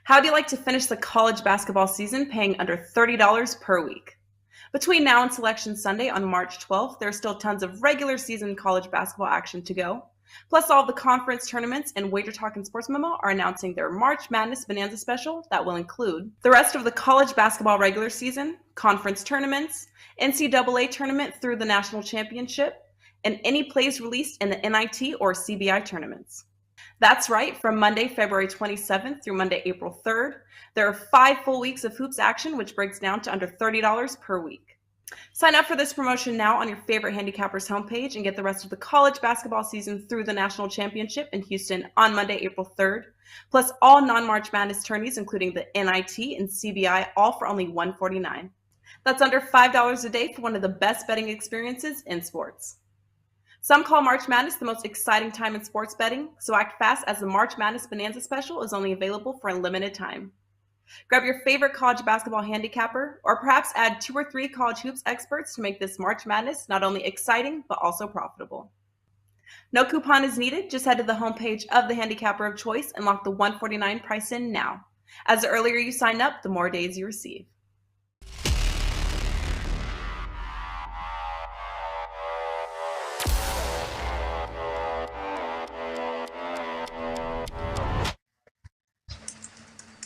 How do you like to finish the college basketball season paying under $30 per week? Between now and Selection Sunday on March 12th, there's still tons of regular season college basketball action to go. Plus, all of the conference tournaments and Wager Talk and Sports Memo are announcing their March Madness Bonanza special that will include the rest of the college basketball regular season, conference tournaments, NCAA tournament through the national championship, and any plays released in the NIT or CBI tournaments. That's right, from Monday, February 27th through Monday, April 3rd, there are 5 full weeks of hoops action, which breaks down to under $30 per week. Sign up for this promotion now on your favorite handicapper's homepage and get the rest of the college basketball season through the national championship in Houston on Monday, April 3rd, plus all non-March Madness tourneys, including the NIT and CBI, all for only $149. That's under $5 a day for one of the best betting experiences in sports. Some call March Madness the most exciting time in sports betting, so act fast as the March Madness Bonanza special is only available for a limited time. Grab your favorite college basketball handicapper, or perhaps add 2 or 3 college hoops experts to make this March Madness not only exciting, but also profitable. No coupon is needed, just head to the homepage of the handicapper of choice and lock the $149 price in now. As the earlier you sign up, the more days you receive.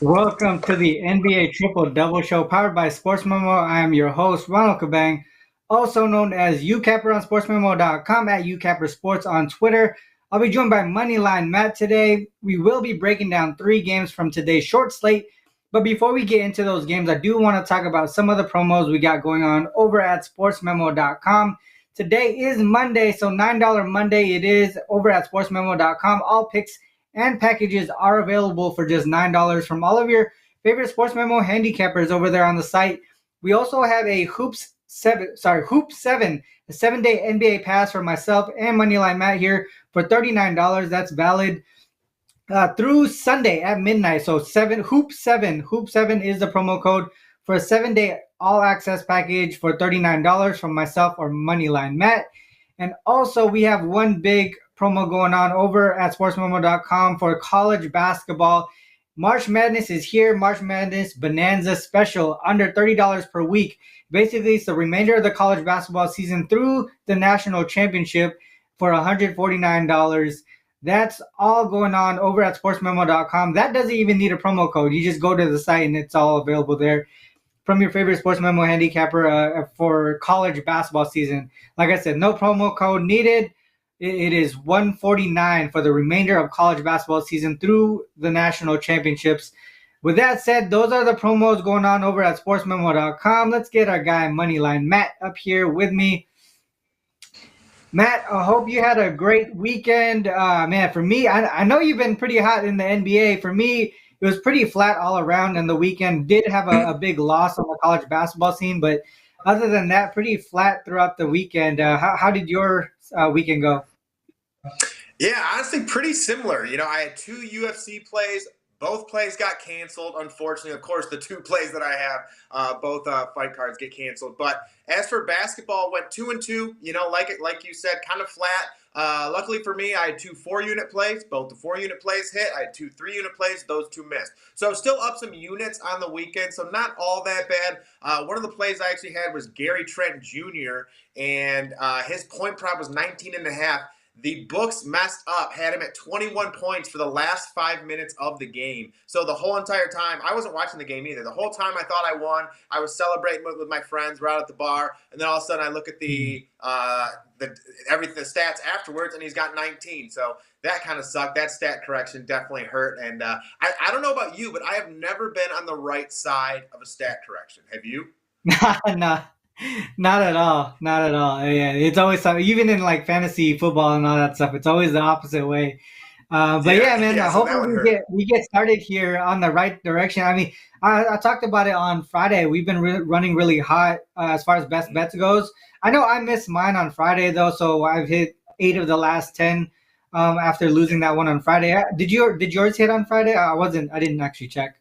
Welcome to the NBA Triple Double Show powered by SportsMemo. I am your host, Ronald Cabang, also known as UCapper on SportsMemo.com, at UCapperSports on Twitter. I'll be joined by Moneyline Matt today. We will be breaking down 3 games from today's short slate. But before we get into those games, I do want to talk about some of the promos we got going on over at SportsMemo.com. Today is Monday, so $9 Monday it is over at SportsMemo.com. All picks and packages are available for just $9 from all of your favorite Sports Memo handicappers over there on the site. We also have a Hoop 7, a 7-day NBA pass for myself and Moneyline Matt here for $39. That's valid through Sunday at midnight. So Hoop 7 is the promo code for a 7-day all-access package for $39 from myself or Moneyline Matt. And also we have one big promo going on over at sportsmemo.com for college basketball. March Madness is here. March Madness Bonanza special, under $30 per week. Basically, it's the remainder of the college basketball season through the national championship for $149. That's all going on over at sportsmemo.com. That doesn't even need a promo code. You just go to the site and it's all available there from your favorite Sports Memo handicapper for college basketball season. Like I said, no promo code needed. It is $149 for the remainder of college basketball season through the national championships. With that said, those are the promos going on over at sportsmemo.com. Let's get our guy Moneyline Matt up here with me. Matt, I hope you had a great weekend. Man, for me, I know you've been pretty hot in the NBA. For me, it was pretty flat all around, and the weekend did have a big loss on the college basketball scene. But other than that, pretty flat throughout the weekend. How did your weekend go? Yeah, honestly, pretty similar. I had 2 UFC plays. Both plays got canceled, unfortunately. Of course, the 2 plays that I have, both fight cards get canceled. But as for basketball, went 2-2. Like you said, kind of flat. Luckily for me, I had 2 4-unit plays. Both the 4-unit plays hit. I had 2 3-unit plays. Those 2 missed. So still up some units on the weekend, so not all that bad. One of the plays I actually had was Gary Trent Jr., and his point prop was 19.5. The books messed up, had him at 21 points for the last 5 minutes of the game. So the whole entire time, I wasn't watching the game either. The whole time I thought I won. I was celebrating with my friends. We're out at the bar, and then all of a sudden I look at the stats afterwards, and he's got 19. So that kind of sucked. That stat correction definitely hurt. And I don't know about you, but I have never been on the right side of a stat correction. Have you? No. Not at all. Yeah, it's always something, even in like fantasy football and all that stuff. It's always the opposite way. But man, hopefully we get started here on the right direction. I mean, I talked about it on Friday. We've been running really hot as far as best bets goes. I know I missed mine on Friday though, so I've hit 8 of the last 10 after losing that one on Friday. Did yours hit on Friday? I didn't actually check.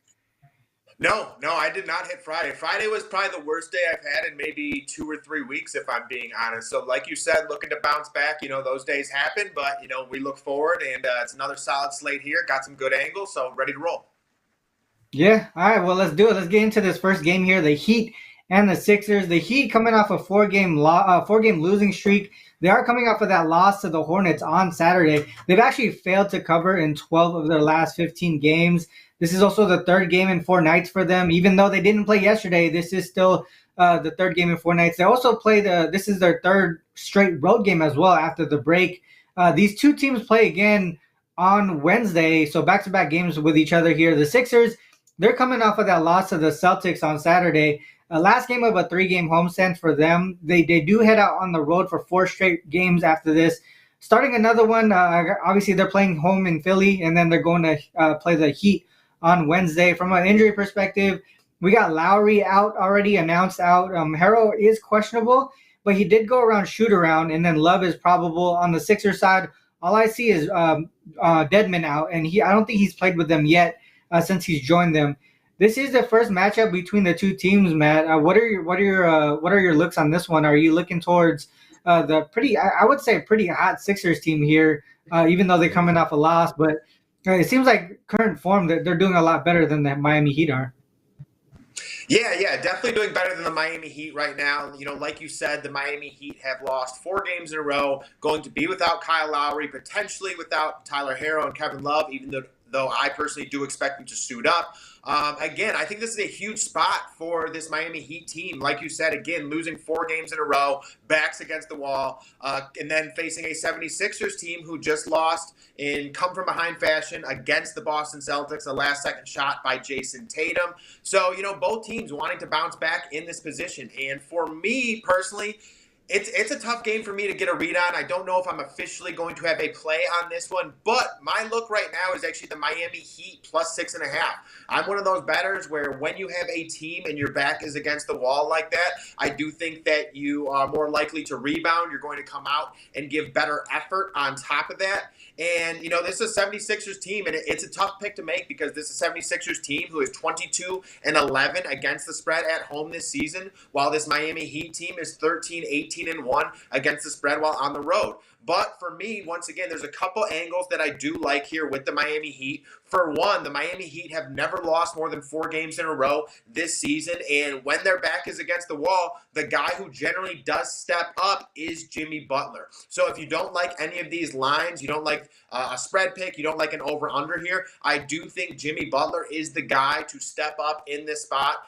No, I did not hit Friday. Friday was probably the worst day I've had in maybe 2 or 3 weeks, if I'm being honest. So like you said, looking to bounce back, those days happen, but, we look forward, and it's another solid slate here. Got some good angles, so ready to roll. Yeah. All right. Well, let's do it. Let's get into this first game here. The Heat and the Sixers. The Heat coming off a four-game losing streak. They are coming off of that loss to the Hornets on Saturday. They've actually failed to cover in 12 of their last 15 games. This is also the third game in 4 nights for them. Even though they didn't play yesterday, this is still the third game in 4 nights. They also play this is their third straight road game as well after the break. These two teams play again on Wednesday, so back-to-back games with each other here. The Sixers, they're coming off of that loss to the Celtics on Saturday. Last game of a 3-game homestand for them. They do head out on the road for 4 straight games after this. Starting another one, obviously they're playing home in Philly, and then they're going to play the Heat on Wednesday. From an injury perspective, we got Lowry out already, announced out. Harrell is questionable, but he did go around shoot-around, and then Love is probable. On the Sixers side, all I see is Deadman out, and I don't think he's played with them yet since he's joined them. This is the first matchup between the two teams, Matt. What are your looks on this one? Are you looking towards the I would say pretty hot Sixers team here, even though they're coming off a loss, but it seems like current form that they're doing a lot better than the Miami Heat are. Yeah, definitely doing better than the Miami Heat right now. Like you said, the Miami Heat have lost 4 games in a row, going to be without Kyle Lowry, potentially without Tyler Herro and Kevin Love, even though I personally do expect them to suit up. Again, I think this is a huge spot for this Miami Heat team. Like you said, again, losing 4 games in a row, backs against the wall, and then facing a 76ers team who just lost in come-from-behind fashion against the Boston Celtics, a last-second shot by Jason Tatum. So, both teams wanting to bounce back in this position. And for me personally, it's a tough game for me to get a read on. I don't know if I'm officially going to have a play on this one, but my look right now is actually the Miami Heat plus 6.5. I'm one of those bettors where when you have a team and your back is against the wall like that, I do think that you are more likely to rebound. You're going to come out and give better effort on top of that. And, this is a 76ers team, and it's a tough pick to make because this is a 76ers team who is 22-11 against the spread at home this season, while this Miami Heat team is 13-18-1 against the spread while on the road. But for me, once again, there's a couple angles that I do like here with the Miami Heat. For one, the Miami Heat have never lost more than 4 games in a row this season. And when their back is against the wall, the guy who generally does step up is Jimmy Butler. So if you don't like any of these lines, you don't like a spread pick, you don't like an over-under here, I do think Jimmy Butler is the guy to step up in this spot.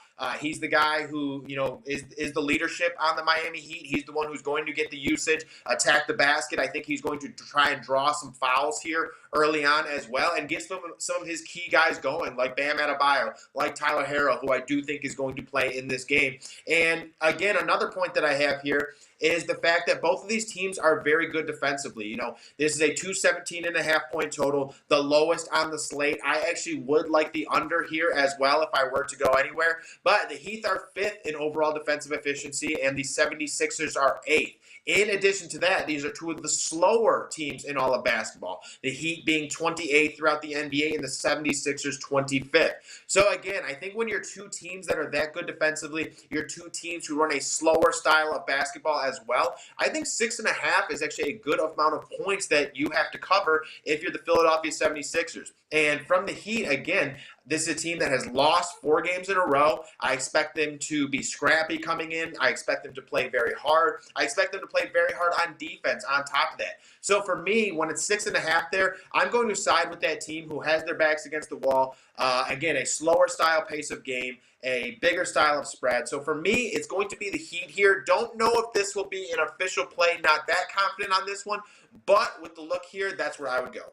He's the guy who, is the leadership on the Miami Heat. He's the one who's going to get the usage, attack the basket. I think he's going to try and draw some fouls here early on as well and get some of his key guys going, like Bam Adebayo, like Tyler Herro, who I do think is going to play in this game. And again, another point that I have here is the fact that both of these teams are very good defensively. This is a 217.5 point total, the lowest on the slate. I actually would like the under here as well if I were to go anywhere. But the Heat are 5th in overall defensive efficiency, and the 76ers are 8th. In addition to that, these are 2 of the slower teams in all of basketball. The Heat being 28th throughout the NBA and the 76ers 25th. So again, I think when you're 2 teams that are that good defensively, you're 2 teams who run a slower style of basketball as well, I think 6.5 is actually a good amount of points that you have to cover if you're the Philadelphia 76ers. And from the Heat, again, this is a team that has lost 4 games in a row. I expect them to be scrappy coming in. I expect them to play very hard. I expect them to play very hard on defense on top of that. So for me, when it's 6.5 there, I'm going to side with that team who has their backs against the wall. Again, a slower style pace of game, a bigger style of spread. So for me, it's going to be the Heat here. Don't know if this will be an official play. Not that confident on this one. But with the look here, that's where I would go.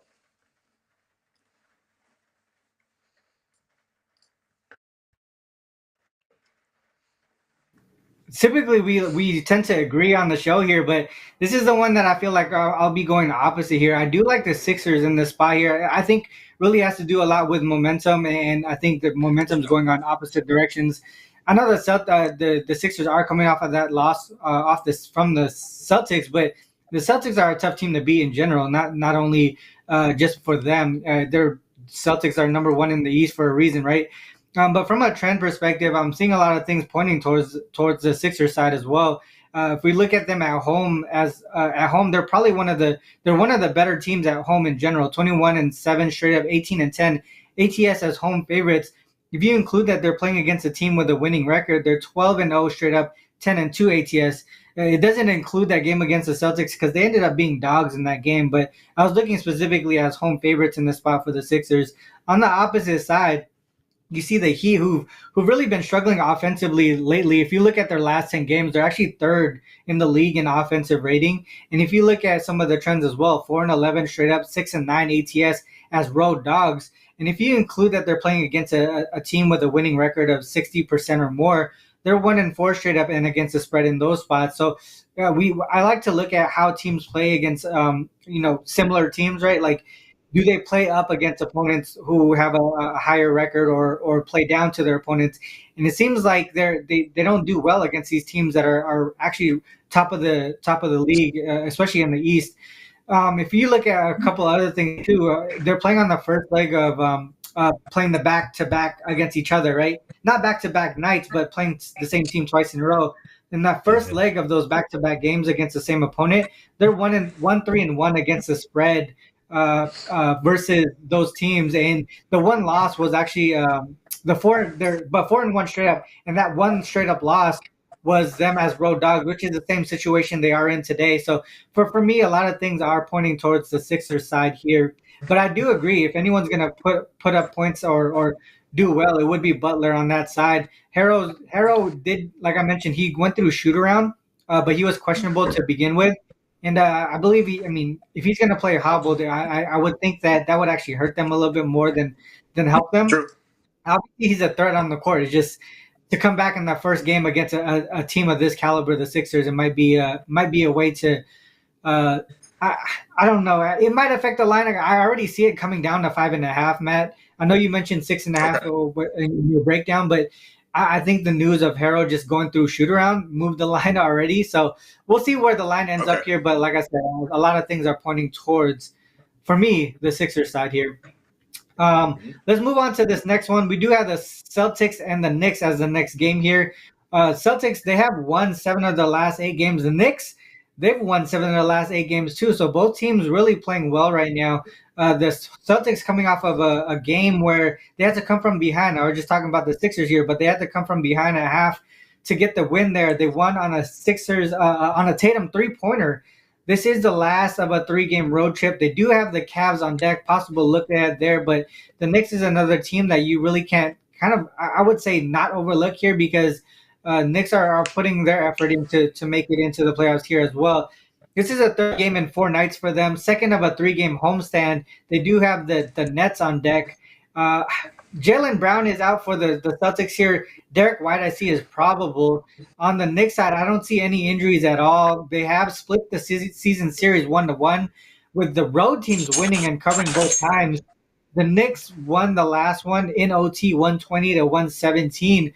Typically, we tend to agree on the show here, but this is the one that I feel like I'll be going the opposite here. I do like the Sixers in this spot here. I think really has to do a lot with momentum, and I think the momentum is going on opposite directions. I know the Sixers are coming off of that loss from the Celtics, but the Celtics are a tough team to beat in general. Not only just for them, their Celtics are number 1 in the East for a reason, right? But from a trend perspective, I'm seeing a lot of things pointing towards the Sixers side as well. If we look at them at home, they're probably one of the better teams at home in general. 21-7 straight up, 18-10 ATS as home favorites. if you include that they're playing against a team with a winning record, they're 12-0 straight up, 10-2 ATS. It doesn't include that game against the Celtics because they ended up being dogs in that game. But I was looking specifically as home favorites in the spot for the Sixers. On the opposite side, you see the Heat who've really been struggling offensively lately. If you look at their last 10 games, they're actually third in the league in offensive rating. And if you look at some of the trends as well, 4-11 straight up, 6-9 ATS as road dogs. And if you include that they're playing against a team with a winning record of 60% or more, they're 1-4 straight up and against the spread in those spots. So I like to look at how teams play against similar teams, right? Like, do they play up against opponents who have a higher record or play down to their opponents? And it seems like they don't do well against these teams that are actually top of the league, especially in the East. If you look at a couple other things too, they're playing on the first leg of playing the back-to-back against each other, right? Not back-to-back nights, but playing the same team twice in a row. In that first leg of those back-to-back games against the same opponent, they're 1-3-1 against the spread versus those teams, and the one loss was actually the 4-1 straight up, and that one straight up loss was them as road dogs, which is the same situation they are in today. So for me, a lot of things are pointing towards the Sixers side here. But I do agree, if anyone's gonna put up points or do well, it would be Butler on that side. Harrow did, like I mentioned, he went through shoot around, but he was questionable to begin with. And I believe if he's going to play hobbled, I would think that would actually hurt them a little bit more than help them. True. Obviously, he's a threat on the court. It's just to come back in that first game against a team of this caliber, the Sixers, it might be a way to. I don't know. It might affect the line. I already see it coming down to 5.5. Matt, I know you mentioned 6.5 in your breakdown, but I think the news of Harrow just going through shoot around moved the line already. So we'll see where the line ends up here. But like I said, a lot of things are pointing towards, for me, the Sixers side here. Let's move on to this next one. We do have the Celtics and the Knicks as the next game here. Celtics, they have won 7 of the last 8 games. The Knicks, they've won 7 of the last 8 games too. So both teams really playing well right now. The Celtics coming off of a game where they had to come from behind. I was just talking about the Sixers here, but they had to come from behind at half to get the win there. They won on a Sixers on a Tatum 3-pointer. This is the last of a 3-game road trip. They do have the Cavs on deck, possible look ahead there, but the Knicks is another team that you really can't I would say not overlook here, because Knicks are putting their effort into to make it into the playoffs here as well. This is a 3rd game in 4 nights for them, 2nd of a 3-game homestand. They do have the Nets on deck. Jaylen Brown is out for the Celtics here. Derek White, I see, is probable. On the Knicks side, I don't see any injuries at all. They have split the season series 1-1, with the road teams winning and covering both times. The Knicks won the last one in OT, 120-117.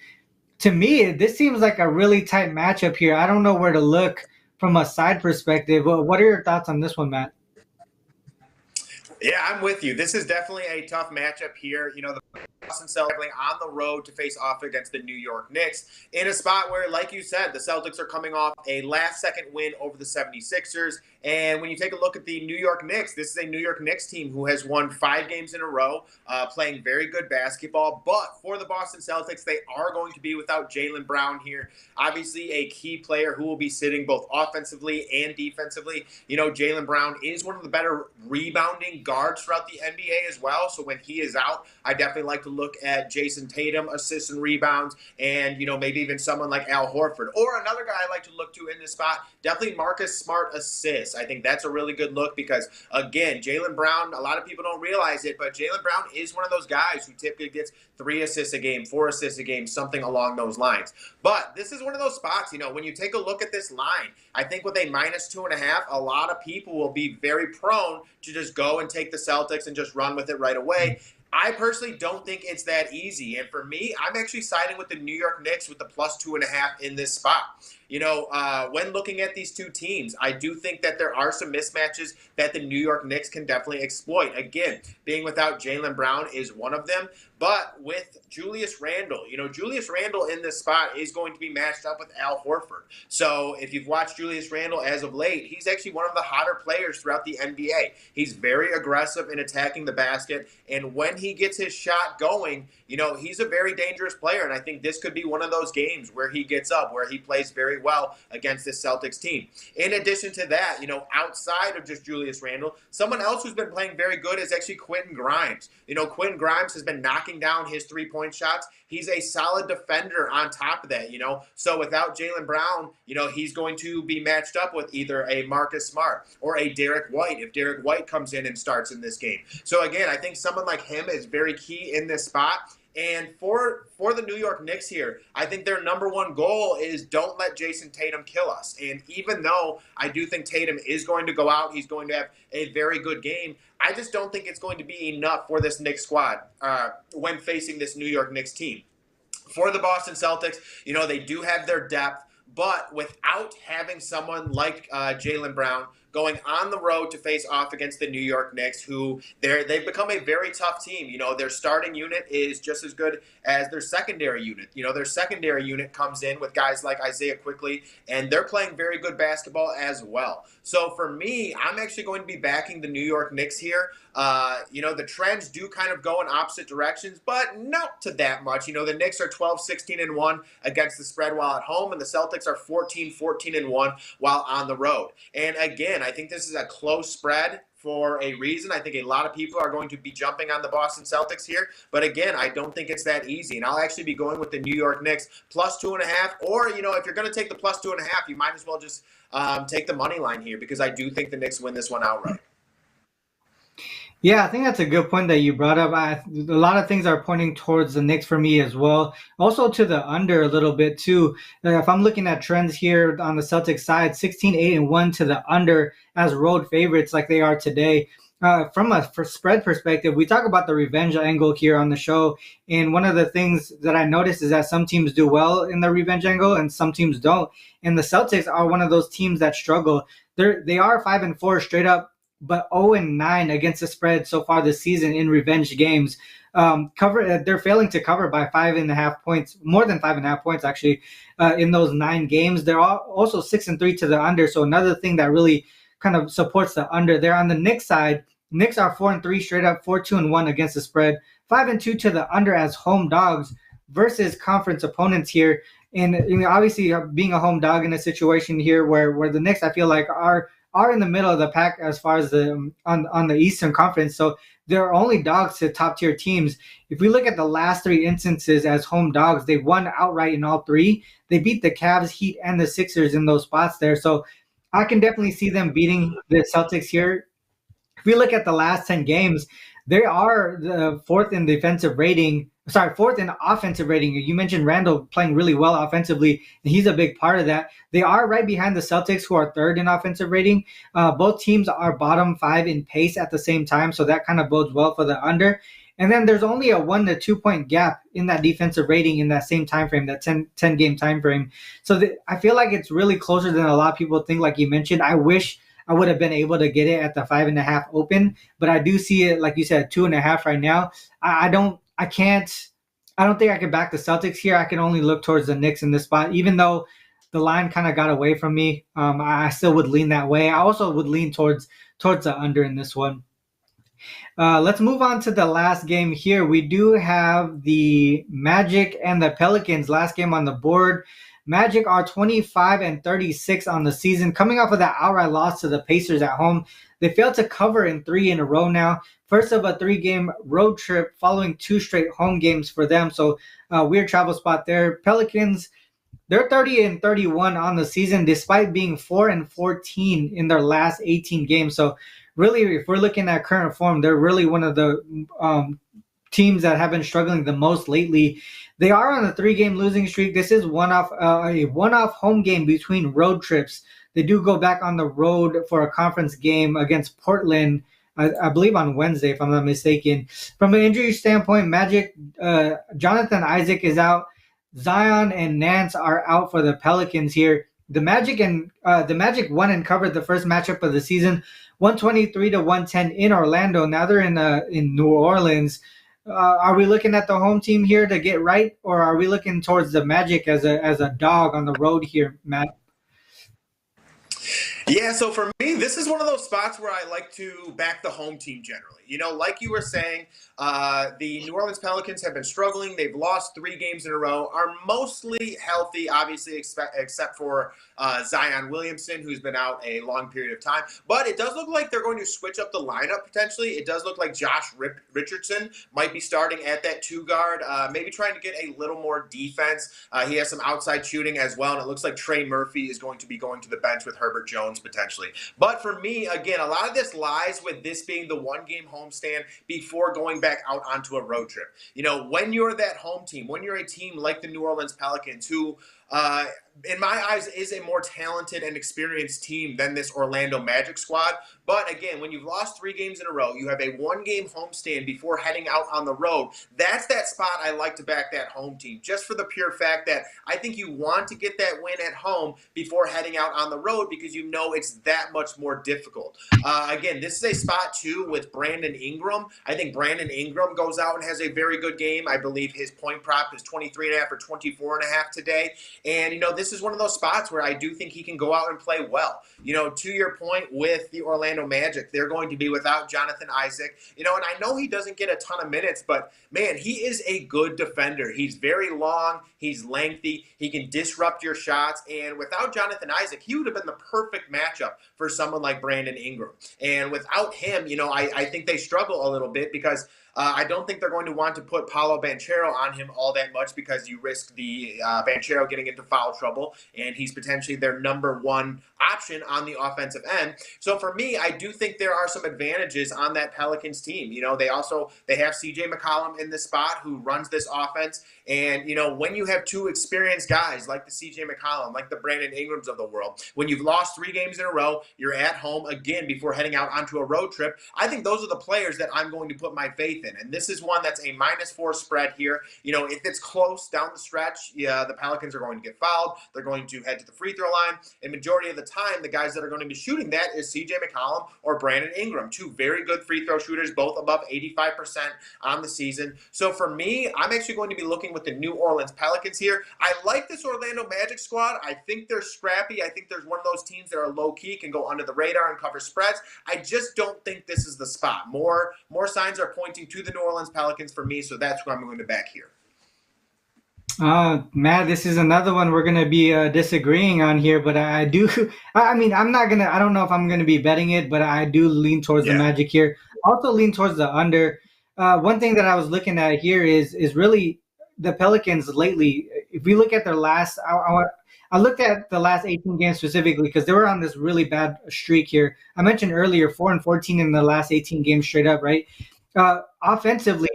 To me, this seems like a really tight matchup here. I don't know where to look from a side perspective. What are your thoughts on this one, Matt? Yeah, I'm with you. This is definitely a tough matchup here. The Boston Celtics on the road to face off against the New York Knicks in a spot where, like you said, the Celtics are coming off a last-second win over the 76ers. And when you take a look at the New York Knicks, this is a New York Knicks team who has won 5 games in a row, playing very good basketball. But for the Boston Celtics, they are going to be without Jaylen Brown here. Obviously, a key player who will be sitting both offensively and defensively. Jaylen Brown is one of the better rebounding guards throughout the NBA as well. So when he is out, I definitely like to look at Jason Tatum, assists and rebounds, and, maybe even someone like Al Horford. Or another guy I like to look to in this spot, definitely Marcus Smart assists. I think that's a really good look because, again, Jaylen Brown, a lot of people don't realize it, but Jaylen Brown is one of those guys who typically gets 3 assists a game, 4 assists a game, something along those lines. But this is one of those spots, when you take a look at this line, I think with a -2.5, a lot of people will be very prone to just go and take the Celtics and just run with it right away. I personally don't think it's that easy. And for me, I'm actually siding with the New York Knicks with the +2.5 in this spot. when looking at these two teams, I do think that there are some mismatches that the New York Knicks can definitely exploit. Again, being without Jaylen Brown is one of them. But with Julius Randle, Julius Randle in this spot is going to be matched up with Al Horford. So if you've watched Julius Randle as of late, he's actually one of the hotter players throughout the NBA. He's very aggressive in attacking the basket. And when he gets his shot going, he's a very dangerous player. And I think this could be one of those games where he gets up, where he plays very well against this Celtics team. In addition to that, outside of just Julius Randle, someone else who's been playing very good is actually Quentin Grimes. Quentin Grimes has been knocking down his three-point shots. He's a solid defender on top of that, So without Jaylen Brown, he's going to be matched up with either a Marcus Smart or a Derek White if Derek White comes in and starts in this game. So again, I think someone like him is very key in this spot. And for the New York Knicks here, I think their number one goal is don't let Jason Tatum kill us. And even though I do think Tatum is going to go out, he's going to have a very good game, I just don't think it's going to be enough for this Knicks squad when facing this New York Knicks team. For the Boston Celtics, they do have their depth, but without having someone like Jaylen Brown going on the road to face off against the New York Knicks, who they've become a very tough team. Their starting unit is just as good as their secondary unit. Their secondary unit comes in with guys like Isaiah Quickly, and they're playing very good basketball as well. So for me, I'm actually going to be backing the New York Knicks here. The trends do kind of go in opposite directions, but not to that much. The Knicks are 12-16-1 against the spread while at home, and the Celtics are 14-14-1 while on the road. And again, I think this is a close spread for a reason. I think a lot of people are going to be jumping on the Boston Celtics here. But again, I don't think it's that easy. And I'll actually be going with the New York Knicks plus 2.5. Or, if you're going to take the plus 2.5, you might as well just take the money line here, because I do think the Knicks win this one outright. Yeah, I think that's a good point that you brought up. A lot of things are pointing towards the Knicks for me as well. Also to the under a little bit too. If I'm looking at trends here on the Celtics side, 16-8-1 to the under as road favorites like they are today. From a spread perspective, we talk about the revenge angle here on the show. And one of the things that I noticed is that some teams do well in the revenge angle and some teams don't. And the Celtics are one of those teams that struggle. They are 5-4 straight up, but 0-9 against the spread so far this season in revenge games. They're failing to cover by 5.5 points, more than 5.5 points actually, in those 9 games. They're also 6-3 to the under. So another thing that really kind of supports the under. They're on the Knicks side. Knicks are 4-3 straight up, 4-2-1 against the spread, 5-2 to the under as home dogs versus conference opponents here. And obviously being a home dog in a situation here where the Knicks, I feel like, are in the middle of the pack as far as the on the Eastern Conference. So they're only dogs to top tier teams. If we look at the last 3 instances as home dogs, they won outright in all 3. They beat the Cavs, Heat, and the Sixers in those spots there. So I can definitely see them beating the Celtics here. If we look at the last 10 games, they are the 4th in defensive rating. 4th in offensive rating. You mentioned Randle playing really well offensively, and he's a big part of that. They are right behind the Celtics, who are 3rd in offensive rating. Both teams are bottom 5 in pace at the same time, so that kind of bodes well for the under. And then there's only a 1 to 2 point gap in that defensive rating in that same time frame, that 10 game time frame. So I feel like it's really closer than a lot of people think, like you mentioned. I wish I would have been able to get it at the 5.5 open, but I do see it, like you said, 2.5 right now. I don't think I can back the Celtics here. I can only look towards the Knicks in this spot, even though the line kind of got away from me. I still would lean that way. I also would lean towards the under in this one. Let's move on to the last game here. We do have the Magic and the Pelicans, last game on the board. Magic are 25-36 on the season, coming off of that outright loss to the Pacers at home. They failed to cover in 3 in a row now. First of a 3-game road trip following 2 straight home games for them. So weird travel spot there. Pelicans, they're 30-31 on the season, despite being 4-14 in their last 18 games. So really, if we're looking at current form, they're really one of the teams that have been struggling the most lately. They are on a 3-game losing streak. This is a one-off home game between road trips. They do go back on the road for a conference game against Portland, I believe on Wednesday, if I'm not mistaken. From an injury standpoint, Magic, Jonathan Isaac is out. Zion and Nance are out for the Pelicans here. The Magic won and covered the first matchup of the season, 123-110 in Orlando. Now they're in New Orleans. Are we looking at the home team here to get right, or are we looking towards the Magic as a dog on the road here, Matt? Yeah, so for me, this is one of those spots where I like to back the home team generally. Like you were saying, the New Orleans Pelicans have been struggling. They've lost 3 games in a row, are mostly healthy, obviously, except for Zion Williamson, who's been out a long period of time. But it does look like they're going to switch up the lineup potentially. It does look like Josh Richardson might be starting at that 2 guard, maybe trying to get a little more defense. He has some outside shooting as well, and it looks like Trey Murphy is going to be going to the bench with Herbert Jones potentially. But for me, again, a lot of this lies with this being the 1-game homestand before going back out onto a road trip. When you're that home team, when you're a team like the New Orleans Pelicans, who in my eyes is a more talented and experienced team than this Orlando Magic squad. But again, when you've lost 3 games in a row, you have a 1-game homestand before heading out on the road. That's that spot I like to back that home team, just for the pure fact that I think you want to get that win at home before heading out on the road, because it's that much more difficult. Again, this is a spot too with Brandon Ingram. I think Brandon Ingram goes out and has a very good game. I believe his point prop is 23.5 or 24.5 today. And, this is one of those spots where I do think he can go out and play well. To your point with the Orlando Magic, they're going to be without Jonathan Isaac. And I know he doesn't get a ton of minutes, but, man, he is a good defender. He's very long. He's lengthy. He can disrupt your shots. And without Jonathan Isaac, he would have been the perfect matchup for someone like Brandon Ingram. And without him, I think they struggle a little bit, because I don't think they're going to want to put Paolo Banchero on him all that much, because you risk the Banchero getting into foul trouble, and he's potentially their number 1 option on the offensive end. So for me, I do think there are some advantages on that Pelicans team. They have CJ McCollum in this spot, who runs this offense. And, when you have 2 experienced guys like the CJ McCollum, like the Brandon Ingrams of the world, when you've lost 3 games in a row, you're at home again before heading out onto a road trip. I think those are the players that I'm going to put my faith in. And this is one that's a -4 spread here. If it's close down the stretch, the Pelicans are going to get fouled. They're going to head to the free throw line. And majority of the time, the guys that are going to be shooting that is CJ McCollum or Brandon Ingram, 2 very good free throw shooters, both above 85% on the season. So for me, I'm actually going to be looking with the New Orleans Pelicans here. I like this Orlando Magic squad. I think they're scrappy. I think there's one of those teams that are low-key, can go under the radar and cover spreads. I just don't think this is the spot. More signs are pointing to the New Orleans Pelicans for me, so that's what I'm going to back here. Matt, this is another one we're going to be disagreeing on here, but I don't know if I'm going to be betting it, but I do lean towards the Magic here. Also lean towards the under. One thing that I was looking at here is really the Pelicans lately. If we look at their last, I looked at the last 18 games specifically, because they were on this really bad streak here. I mentioned earlier 4-14 in the last 18 games straight up, right? Offensively,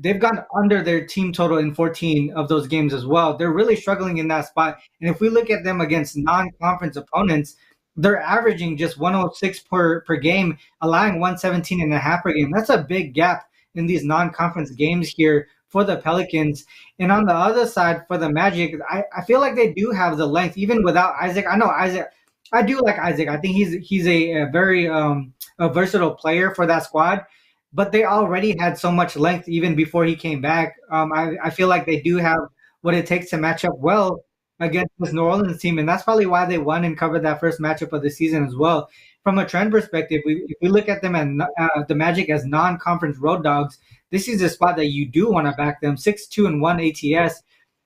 they've gone under their team total in 14 of those games as well. They're really struggling in that spot. And if we look at them against non-conference opponents, they're averaging just 106 per game, allowing 117.5 per game. That's a big gap in these non-conference games here for the Pelicans. And on the other side, for the Magic, I feel like they do have the length, even without Isaac. I know Isaac. I do like Isaac. I think he's a very a versatile player for that squad. But they already had so much length even before he came back. I feel like they do have what it takes to match up well against this New Orleans team, and that's probably why they won and covered that first matchup of the season as well. From a trend perspective, if we look at them and the Magic as non-conference road dogs, this is a spot that you do want to back them. 6-2-1 ATS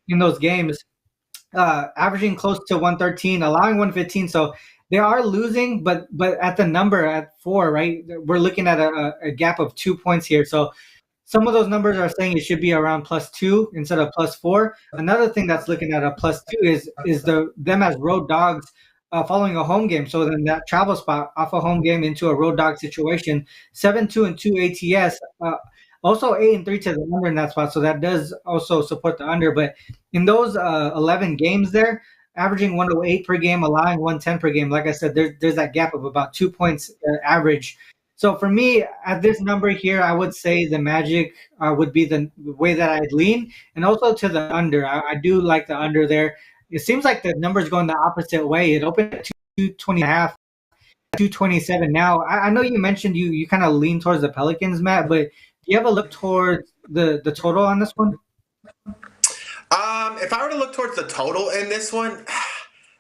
in those games, averaging close to 113, allowing 115. So they are losing, but at the number at 4, right? We're looking at a gap of 2 points here. So some of those numbers are saying it should be around +2 instead of +4. Another thing that's looking at a +2 is them as road dogs following a home game. So then that travel spot off a home game into a road dog situation, 7-2-2 ATS. Also 8-3 to the under in that spot. So that does also support the under. But in those 11 games there, averaging 108 per game, allowing 110 per game. Like I said, there's that gap of about 2 points average. So for me, at this number here, I would say the Magic would be the way that I'd lean, and also to the under. I do like the under there. it seems like the numbers going the opposite way. It opened at 220 and a half, 227 now. I know you mentioned you kind of lean towards the Pelicans, Matt, but do you have a look towards the total on this one? If I were to look towards the total in this one,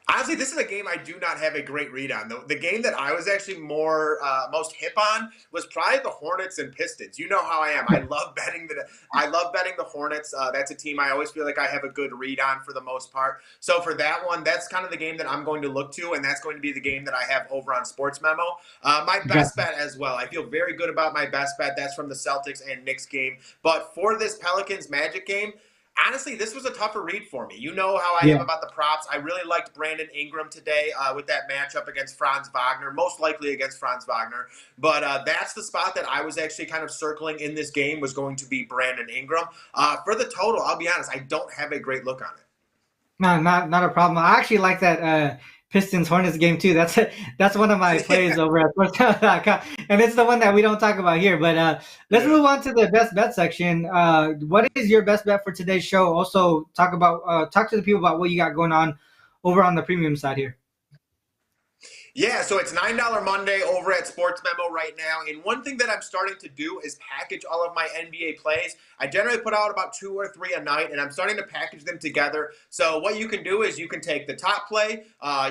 honestly, this is a game I do not have a great read on. The game that I was actually most hip on was probably the Hornets and Pistons. You know how I am. I love betting the Hornets. That's a team I always feel like I have a good read on for the most part. So for that one, that's kind of the game that I'm going to look to, and that's going to be the game that I have over on SportsMemo. My best bet as well. I feel very good about my best bet. That's from the Celtics and Knicks game. But for this Pelicans Magic game, honestly, this was a tougher read for me. You know how I am about the props. I really liked Brandon Ingram today with that matchup against Franz Wagner, most likely against Franz Wagner. But that's the spot that I was actually kind of circling in this game, was going to be Brandon Ingram. For the total, I'll be honest, I don't have a great look on it. No, not a problem. I actually like that Pistons Hornets game too. That's one of my plays over at sports.com, and it's the one that we don't talk about here. But let's move on to the best bet section. What is your best bet for today's show? Also, talk to the people about what you got going on over on the premium side here. Yeah, so it's $9 Monday over at SportsMemo right now. And one thing that I'm starting to do is package all of my NBA plays. I generally put out about 2 or 3 a night, and I'm starting to package them together. So what you can do is you can take the top play,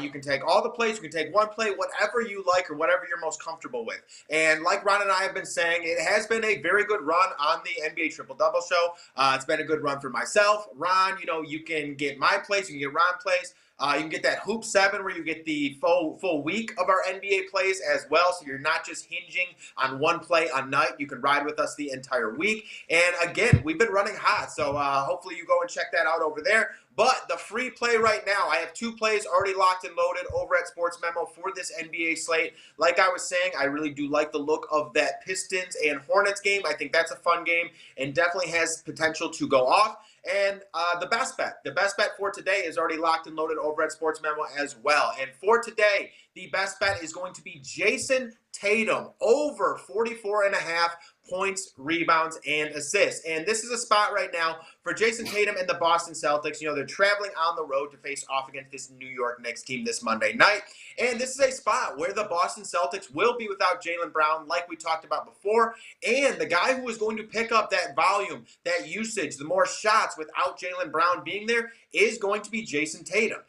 you can take all the plays, you can take one play, whatever you like or whatever you're most comfortable with. And like Ron and I have been saying, it has been a very good run on the NBA Triple-Double Show. It's been a good run for myself. Ron, you can get my plays, you can get Ron plays. You can get that Hoop 7 where you get the full week of our NBA plays as well. So you're not just hinging on one play a night. You can ride with us the entire week. And again, we've been running hot. So hopefully you go and check that out over there. But the free play right now, I have 2 plays already locked and loaded over at SportsMemo for this NBA slate. Like I was saying, I really do like the look of that Pistons and Hornets game. I think that's a fun game and definitely has potential to go off. And the best bet for today is already locked and loaded over at SportsMemo as well. And for today, the best bet is going to be Jason Tatum over 44.5 points, rebounds, and assists. And this is a spot right now for Jason Tatum and the Boston Celtics. They're traveling on the road to face off against this New York Knicks team this Monday night. And this is a spot where the Boston Celtics will be without Jaylen Brown, like we talked about before. And the guy who is going to pick up that volume, that usage, the more shots without Jaylen Brown being there is going to be Jason Tatum.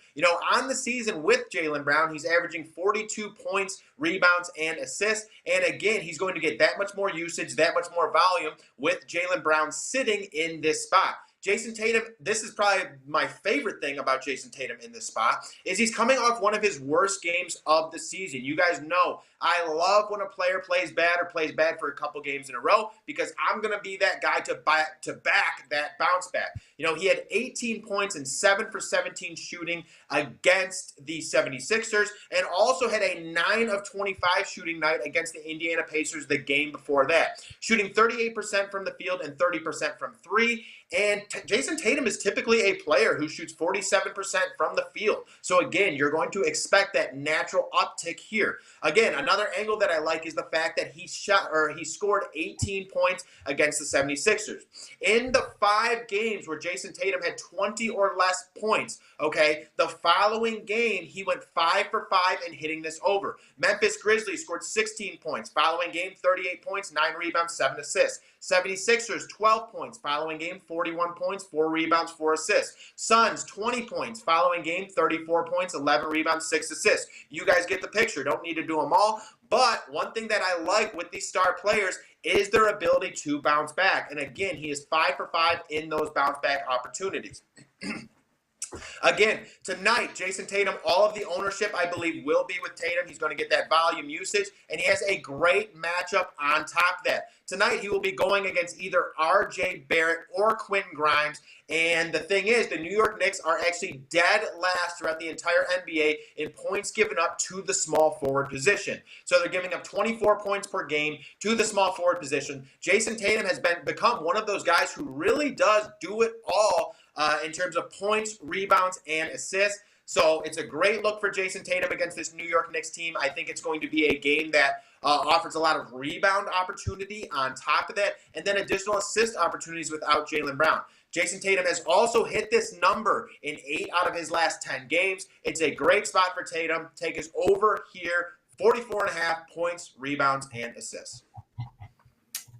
On the season with Jaylen Brown, he's averaging 42 points, rebounds, and assists. And again, he's going to get that much more usage, that much more volume with Jaylen Brown sitting in this spot. Jason Tatum, this is probably my favorite thing about Jason Tatum in this spot, is he's coming off one of his worst games of the season. You guys know I love when a player plays bad or plays bad for a couple games in a row, because I'm going to be that guy to back that bounce back. He had 18 points and 7 for 17 shooting against the 76ers, and also had a 9 of 25 shooting night against the Indiana Pacers the game before that, shooting 38% from the field and 30% from 3. And Jason Tatum is typically a player who shoots 47% from the field. So again, you're going to expect that natural uptick here. Again, another angle that I like is the fact that he scored 18 points against the 76ers. In the 5 games where Jason Tatum had 20 or less points, the following game he went 5 for 5 and hitting this over. Memphis Grizzlies scored 16 points. Following game, 38 points, 9 rebounds, 7 assists. 76ers, 12 points. Following game, 41 points, 4 rebounds, 4 assists. Suns, 20 points. Following game, 34 points, 11 rebounds, 6 assists. You guys get the picture. Don't need to do them all. But one thing that I like with these star players is their ability to bounce back. And again, he is 5 for 5 in those bounce back opportunities. Again, tonight, Jason Tatum, all of the ownership, I believe, will be with Tatum. He's going to get that volume usage, and he has a great matchup on top of that. Tonight, he will be going against either R.J. Barrett or Quinn Grimes. And the thing is, the New York Knicks are actually dead last throughout the entire NBA in points given up to the small forward position. So they're giving up 24 points per game to the small forward position. Jason Tatum has become one of those guys who really does do it all in terms of points, rebounds, and assists. So it's a great look for Jason Tatum against this New York Knicks team. I think it's going to be a game that offers a lot of rebound opportunity on top of that, and then additional assist opportunities without Jaylen Brown. Jason Tatum has also hit this number in 8 out of his last 10 games. It's a great spot for Tatum. Take us over here, 44.5 points, rebounds, and assists.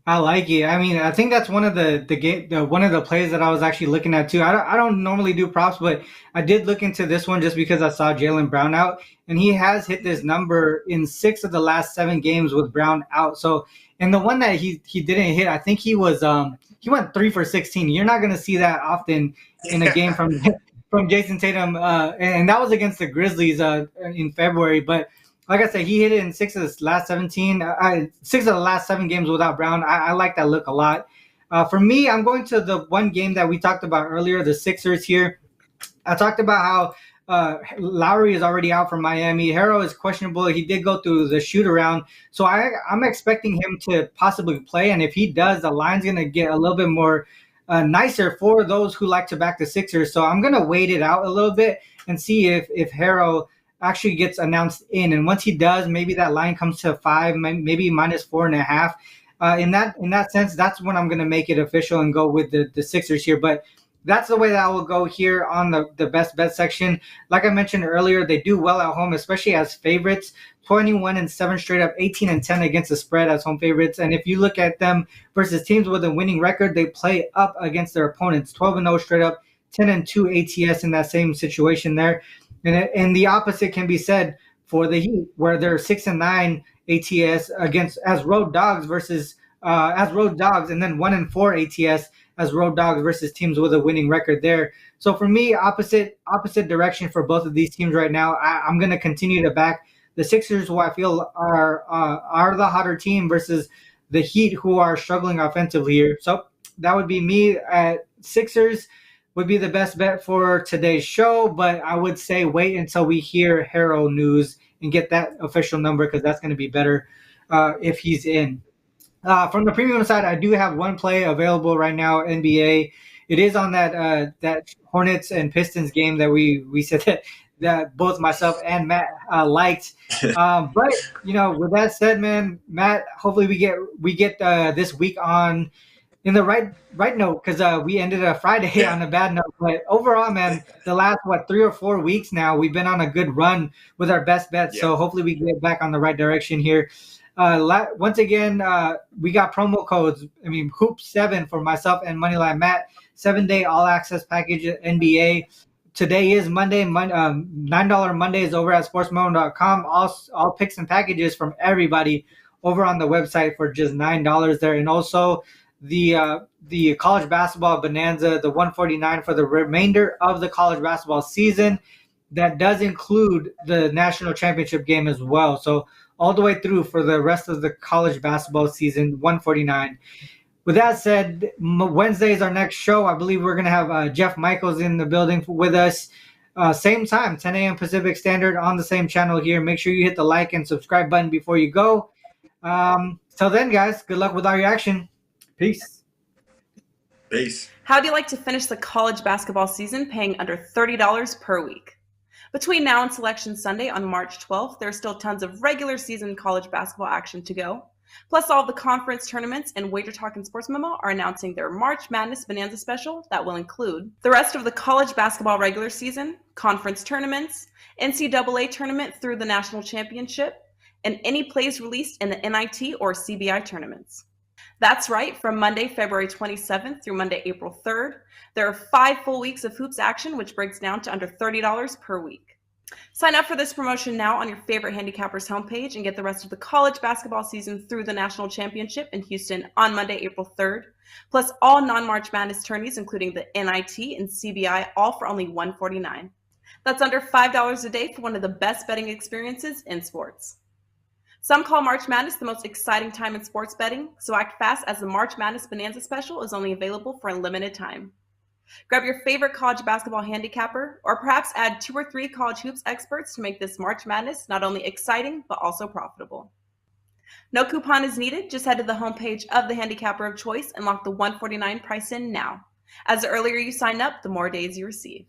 I like it. I mean, I think that's one of one of the plays that I was actually looking at too. I don't normally do props, but I did look into this one just because I saw Jaylen Brown out, and he has hit this number in 6 of the last 7 games with Brown out. So, and the one that he didn't hit, I think he went 3 for 16. You're not going to see that often in a game from Jason Tatum, and that was against the Grizzlies in February, but. Like I said, he hit it in 6 of the last 6 of the last 7 games without Brown. I like that look a lot. For me, I'm going to the one game that we talked about earlier, the Sixers here. I talked about how Lowry is already out from Miami. Harrell is questionable. He did go through the shoot-around. So I'm expecting him to possibly play. And if he does, the line's going to get a little bit more nicer for those who like to back the Sixers. So I'm going to wait it out a little bit and see if Harrell actually gets announced in, and once he does, maybe that line comes to 5, maybe minus 4.5. In that sense, that's when I'm going to make it official and go with the Sixers here. But that's the way that I will go here on the best bet section. Like I mentioned earlier, they do well at home, especially as favorites. 21-7 straight up, 18-10 against the spread as home favorites. And if you look at them versus teams with a winning record, they play up against their opponents. 12-0 straight up, 10-2 ATS in that same situation there. And the opposite can be said for the Heat, where they're 6-9 ATS as road dogs versus as road dogs, and then 1-4 ATS as road dogs versus teams with a winning record there. So for me, opposite direction for both of these teams right now. I'm going to continue to back the Sixers, who I feel are the hotter team, versus the Heat, who are struggling offensively here. So that would be me at Sixers. Would be the best bet for today's show, but I would say wait until we hear Harrell news and get that official number, because that's going to be better if he's in. From the premium side, I do have one play available right now, NBA. It is on that Hornets and Pistons game that we said that both myself and Matt liked. But with that said, man, Matt, hopefully we get this week on in the right note, because we ended a Friday on a bad note. But overall, man, the last 3 or 4 weeks now, we've been on a good run with our best bets. Yeah. So hopefully we get back on the right direction here. Once again, we got promo codes. I mean, Hoop7 for myself and Moneyline Matt, 7-day all access package at NBA. Today is Monday. $9 Monday is over at SportsMemo.com. All picks and packages from everybody over on the website for just $9 there, and also the college basketball bonanza, the 149 for the remainder of the college basketball season. That does include the national championship game as well. So all the way through for the rest of the college basketball season, 149. With that said, Wednesday is our next show. I believe we're going to have Jeff Michaels in the building with us. Same time, 10 a.m. Pacific Standard on the same channel here. Make sure you hit the like and subscribe button before you go. Till then, guys, good luck with all your action. Peace. How do you like to finish the college basketball season paying under $30 per week? Between now and Selection Sunday on March 12th, there's still tons of regular season college basketball action to go. Plus, all of the conference tournaments and Wager Talk and Sports Memo are announcing their March Madness Bonanza special that will include the rest of the college basketball regular season, conference tournaments, NCAA tournament through the national championship, and any plays released in the NIT or CBI tournaments. That's right, from Monday, February 27th through Monday, April 3rd, there are 5 full weeks of hoops action, which breaks down to under $30 per week. Sign up for this promotion now on your favorite handicapper's homepage and get the rest of the college basketball season through the national championship in Houston on Monday, April 3rd, plus all non-March Madness tourneys, including the NIT and CBI, all for only $149. That's under $5 a day for one of the best betting experiences in sports. Some call March Madness the most exciting time in sports betting, so act fast as the March Madness Bonanza special is only available for a limited time. Grab your favorite college basketball handicapper, or perhaps add 2 or 3 college hoops experts to make this March Madness not only exciting, but also profitable. No coupon is needed. Just head to the homepage of the handicapper of choice and lock the $149 price in now. As the earlier you sign up, the more days you receive.